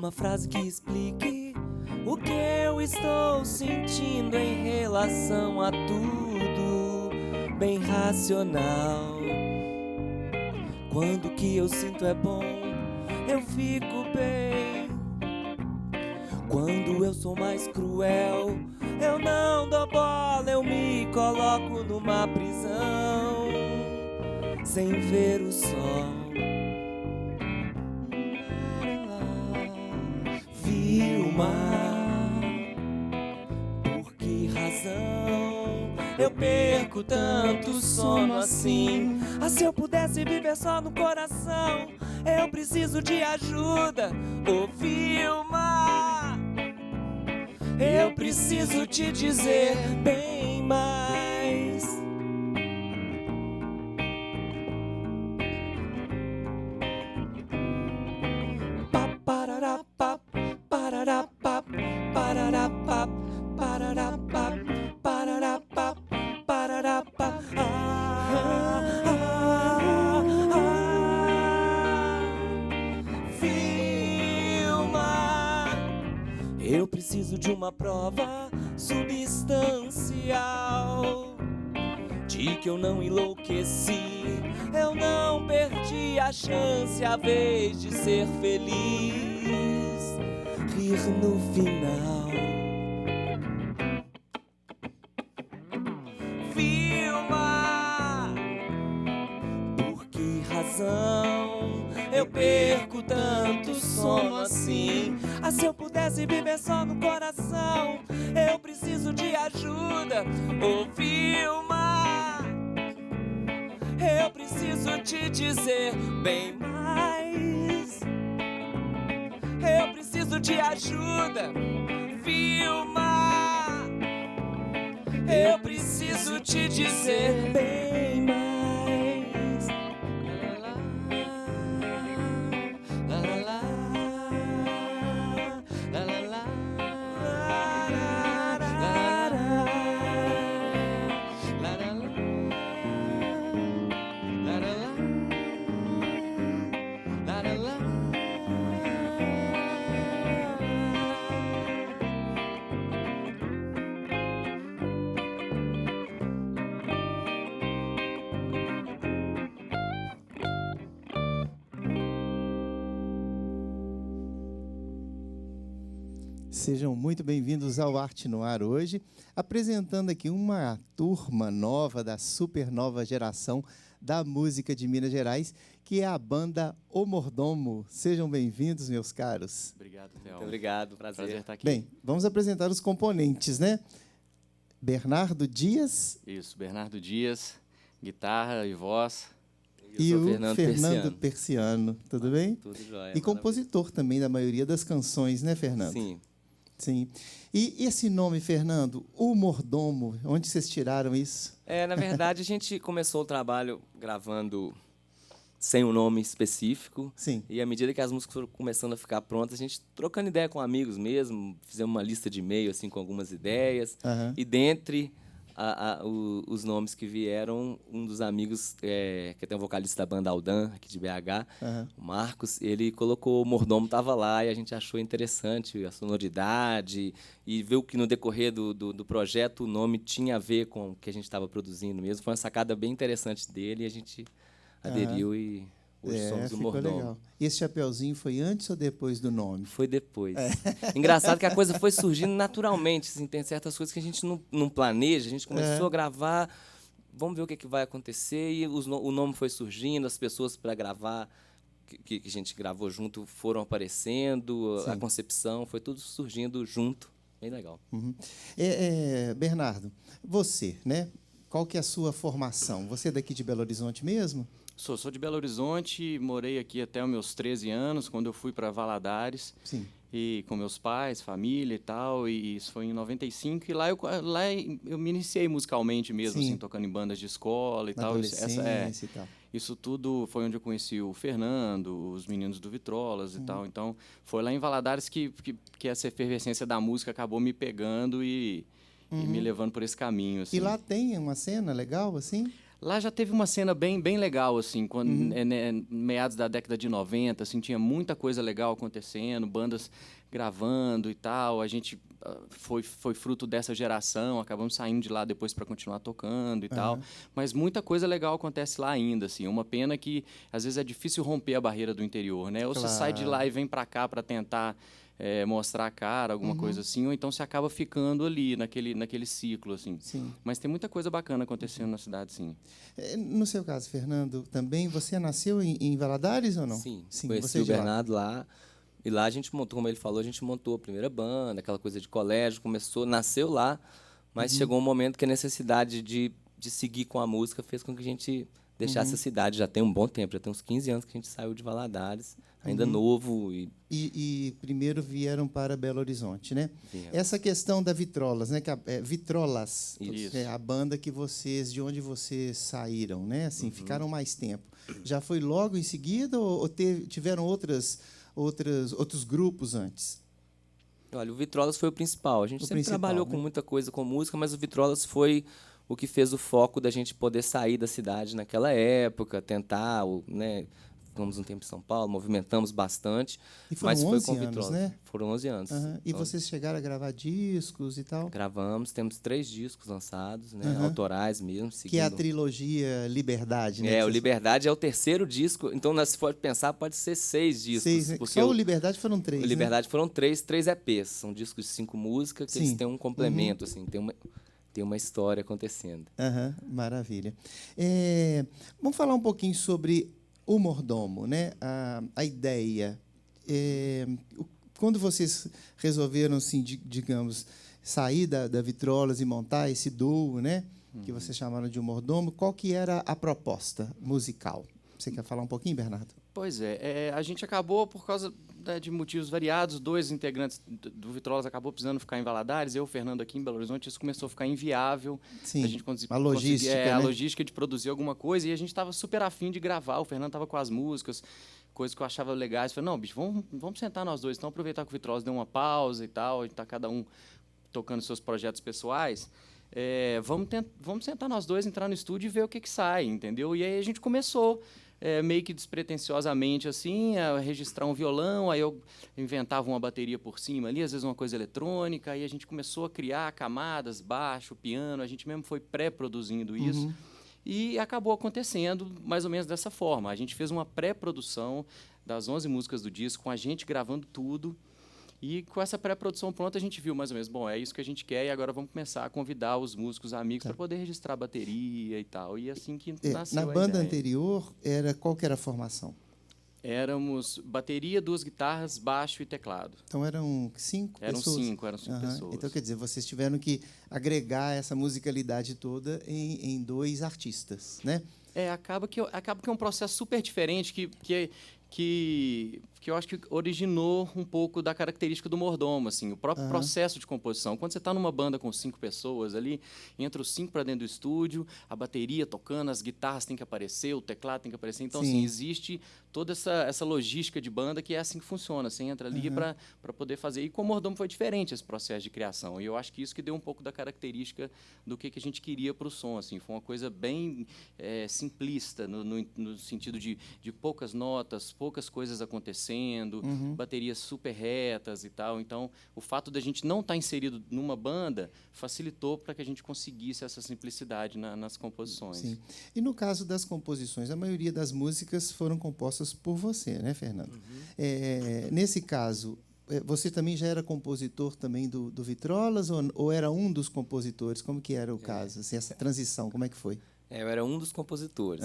uma frase que explique o que eu estou sentindo em relação a tudo, bem racional. Quando o que eu sinto é bom, eu fico bem. Quando eu sou mais cruel, eu não dou bola, eu me coloco numa prisão, sem ver o sol. Vi o mar, por que razão eu perco tanto sono assim? Ah, se eu pudesse viver só no coração, eu preciso de ajuda. Ouvi o mar, eu preciso te dizer bem mais. Pa parará pa parará pa parará pa parará pa parará pa parará pa. Eu preciso de uma prova substancial de que eu não enlouqueci, eu não perdi a chance, a vez de ser feliz, rir no final. Filma, por que razão eu perco tanto sono assim? Ah, se eu pudesse viver só no coração, eu preciso de ajuda. Ouvi o mar, eu preciso te dizer bem mais. Eu preciso de ajuda. Vi o mar, eu preciso te dizer bem mais. Sejam muito bem-vindos ao Arte no Ar hoje, apresentando aqui uma turma nova da super nova geração da música de Minas Gerais, que é a banda O Mordomo. Sejam bem-vindos, meus caros. Obrigado, Theo. Muito obrigado, prazer estar aqui. Bem, vamos apresentar os componentes, né? Bernardo Dias. Isso, Bernardo Dias, guitarra e voz. E sou o Fernando Fernando Persiano. Tudo bem? Tudo jóia. E compositor também da maioria das canções, né, Fernando? Sim. Sim. E esse nome, Fernando, O Mordomo, onde vocês tiraram isso? Na verdade, a gente começou o trabalho gravando sem um nome específico. Sim. E à medida que as músicas foram começando a ficar prontas, a gente trocando ideia com amigos mesmo, fizemos uma lista de e-mail assim, com algumas ideias. Aham. E dentre os nomes que vieram, um dos amigos, que é até um vocalista da banda Aldan, aqui de BH, Aham. o Marcos, ele colocou o Mordomo estava lá e a gente achou interessante a sonoridade e viu que no decorrer do projeto o nome tinha a ver com o que a gente estava produzindo mesmo. Foi uma sacada bem interessante dele e a gente aderiu e hoje somos o ficou Mordomo. legal. E esse chapeuzinho foi antes ou depois do nome? Foi depois. Engraçado que a coisa foi surgindo naturalmente. Assim, tem certas coisas que a gente não planeja. A gente começou a gravar, vamos ver o que vai acontecer. E o nome foi surgindo, as pessoas para gravar, que a gente gravou junto, foram aparecendo. Sim. A concepção, foi tudo surgindo junto. Bem legal. Uhum. Bernardo, você, né? Qual que é a sua formação? Você é daqui de Belo Horizonte mesmo? Sou de Belo Horizonte, morei aqui até os meus 13 anos, quando eu fui para Valadares. Sim. E com meus pais, família e tal, e isso foi em 95. E lá eu me iniciei musicalmente mesmo, Sim. assim, tocando em bandas de escola e Na tal. adolescência e tal. Isso tudo foi onde eu conheci o Fernando, os meninos do Vitrolas e tal. Então, foi lá em Valadares que essa efervescência da música acabou me pegando e me levando por esse caminho. Assim. E lá tem uma cena legal, assim? Lá já teve uma cena bem legal, assim, quando, meados da década de 90, assim, tinha muita coisa legal acontecendo, bandas gravando e tal. A gente foi fruto dessa geração, acabamos saindo de lá depois para continuar tocando e tal. Mas muita coisa legal acontece lá ainda, assim. Uma pena que, às vezes, é difícil romper a barreira do interior, né? Ou você sai de lá e vem para cá para tentar mostrar a cara, alguma coisa assim, ou então você acaba ficando ali, naquele ciclo, assim. Sim. Mas tem muita coisa bacana acontecendo na cidade, sim. No seu caso, Fernando, também você nasceu em Valadares ou não? Sim, Sim, conheci você é o de lá. Bernardo lá. E lá a gente montou, como ele falou, a gente montou a primeira banda, aquela coisa de colégio, nasceu lá, mas chegou um momento que a necessidade de seguir com a música fez com que a gente deixasse a cidade. Já tem um bom tempo, já tem uns 15 anos que a gente saiu de Valadares, ainda novo. E primeiro vieram para Belo Horizonte, né? Viemos. Essa questão da Vitrolas, né? Vitrolas, Isso. é a banda que vocês, de onde vocês saíram, né? Assim, ficaram mais tempo. Já foi logo em seguida ou tiveram outros grupos antes? Olha, o Vitrolas foi o principal. A gente sempre trabalhou né? com muita coisa com música, mas o Vitrolas foi o que fez o foco da gente poder sair da cidade naquela época, tentar, né? Ficamos um tempo em São Paulo, movimentamos bastante. E foram mas foi 11 com o anos, Vitrolas. né? Foram 11 anos. E vocês chegaram a gravar discos e tal? Gravamos, temos 3 discos lançados, né? Autorais mesmo. Que é a seguindo- trilogia Liberdade, né? o Liberdade é o terceiro disco, então, se for pensar, pode ser 6 discos. 6, né? Porque Só o Liberdade foram 3, o Liberdade foram 3 EPs. São discos de 5 músicas que eles têm um complemento, assim, tem uma história acontecendo. Maravilha. Vamos falar um pouquinho sobre o Mordomo, né? A ideia. Quando vocês resolveram, assim, digamos, sair da Vitrolas e montar esse duo, né? Que vocês chamaram de O Mordomo, qual que era a proposta musical? Você quer falar um pouquinho, Bernardo? Pois a gente acabou, por causa de motivos variados, 2 integrantes do Vitrolas acabou precisando ficar em Valadares, eu, o Fernando, aqui em Belo Horizonte, isso começou a ficar inviável. Sim, a gente a logística, né? a logística de produzir alguma coisa, e a gente estava super afim de gravar, o Fernando estava com as músicas, coisas que eu achava legais. Eu falei, não, bicho, vamos sentar nós dois, então aproveitar que o Vitrolas deu uma pausa e tal, a gente está cada um tocando seus projetos pessoais, vamos sentar nós dois, entrar no estúdio e ver o que sai, entendeu? E aí a gente começou meio que despretensiosamente, assim, a registrar um violão, aí eu inventava uma bateria por cima ali, às vezes uma coisa eletrônica, aí a gente começou a criar camadas, baixo, piano, a gente mesmo foi pré-produzindo isso, e acabou acontecendo mais ou menos dessa forma. A gente fez uma pré-produção das 11 músicas do disco, com a gente gravando tudo, e com essa pré-produção pronta, a gente viu mais ou menos, bom, é isso que a gente quer, e agora vamos começar a convidar os músicos amigos para poder registrar a bateria e tal. E assim que nasceu Na a banda ideia. anterior, qual que era a formação? Éramos bateria, 2 guitarras, baixo e teclado. Então eram 5 Eram pessoas? 5 pessoas. Então, quer dizer, vocês tiveram que agregar essa musicalidade toda em 2 artistas, né? Acaba que é um processo super diferente que eu acho que originou um pouco da característica do Mordomo, assim, o próprio processo de composição. Quando você está numa banda com 5 pessoas ali, entra os 5 para dentro do estúdio, a bateria tocando, as guitarras têm que aparecer, o teclado tem que aparecer. Então, assim, existe toda essa logística de banda que é assim que funciona. Você entra ali para poder fazer. E com o Mordomo foi diferente esse processo de criação. E eu acho que isso que deu um pouco da característica do que a gente queria para o som. Assim, foi uma coisa bem simplista, no sentido de poucas notas, poucas coisas acontecendo, baterias super retas e tal. Então, o fato da gente não estar inserido numa banda facilitou para que a gente conseguisse essa simplicidade nas composições. Sim. E no caso das composições, a maioria das músicas foram compostas por você, né, Fernando? Nesse caso, você também já era compositor também do Vitrolas ou era um dos compositores? Como que era o caso? Assim, essa transição, como é que foi? Eu era um dos compositores.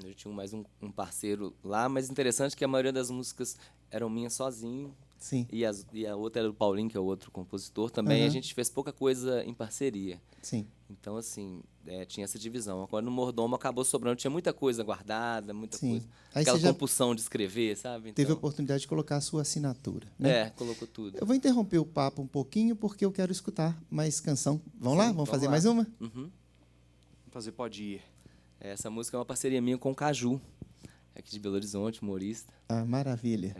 Eu tinha mais um parceiro lá, mas interessante que a maioria das músicas eram minhas sozinho. Sim. E a outra era do Paulinho, que é o outro compositor. Também a gente fez pouca coisa em parceria. Sim. Então, assim, tinha essa divisão. Agora, no Mordomo, acabou sobrando. Tinha muita coisa guardada, muita coisa. Aí aquela você já compulsão de escrever, sabe? teve a Então, oportunidade de colocar a sua assinatura, né? colocou tudo. Eu vou interromper o papo um pouquinho porque eu quero escutar mais canção. Vamos lá? Vamos fazer lá. mais uma? Vamos fazer Pode Ir. Essa música é uma parceria minha com o Caju, aqui de Belo Horizonte, humorista. Maravilha.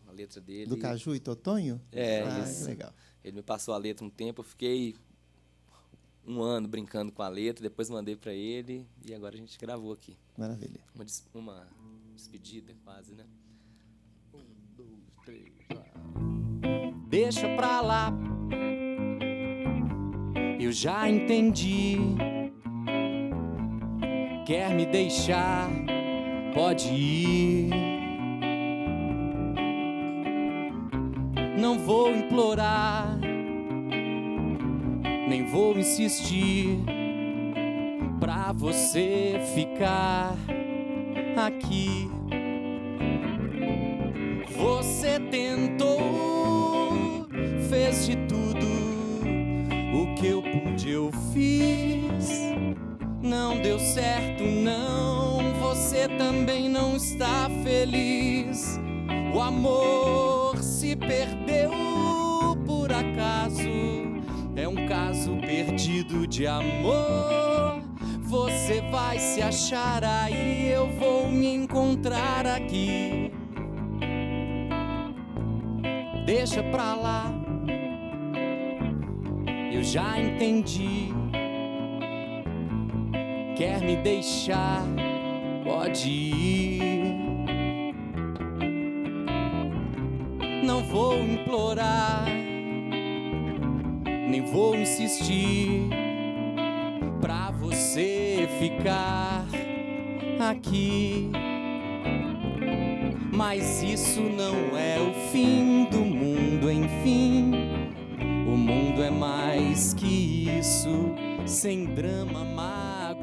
A letra dele. Do Caju e Totonho? Isso. Que legal. Ele me passou a letra um tempo, eu fiquei um ano brincando com a letra, depois mandei para ele e agora a gente gravou aqui. Maravilha. Uma despedida quase, né? 1, 2, 3, 4. Deixa pra lá, eu já entendi. Quer me deixar, pode ir. Não vou implorar, nem vou insistir pra você ficar aqui. Você tentou, fez de tudo, o que eu pude eu fiz. Não deu certo, não, você também não está feliz. O amor se perdeu por acaso, é um caso perdido de amor. Você vai se achar aí, eu vou me encontrar aqui. Deixa pra lá, eu já entendi. Quer me deixar, pode ir. Não vou implorar, nem vou insistir pra você ficar aqui. Mas isso não é o fim do mundo, enfim. O mundo é mais que isso, sem drama, mágoa